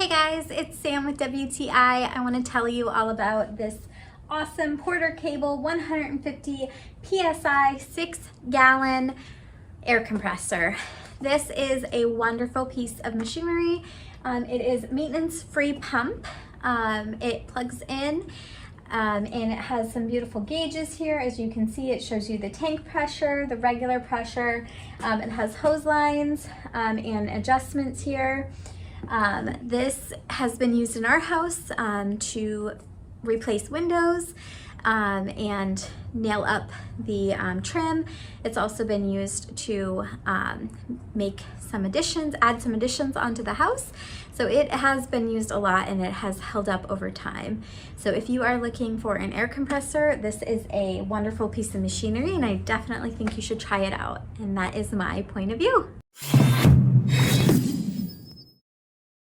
Hey guys, it's Sam with WTI. I want to tell you all about this awesome Porter cable 150 PSI 6-gallon air compressor. This is a wonderful piece of machinery. It is maintenance-free pump. It plugs in and it has some beautiful gauges here. As you can see, it shows you the tank pressure, the regular pressure. It has hose lines and adjustments here. This has been used in our house to replace windows and nail up the trim. It's also been used to make some additions, add some additions onto the house. So it has been used a lot and it has held up over time. So if you are looking for an air compressor, this is a wonderful piece of machinery and I definitely think you should try it out. And that is my point of view.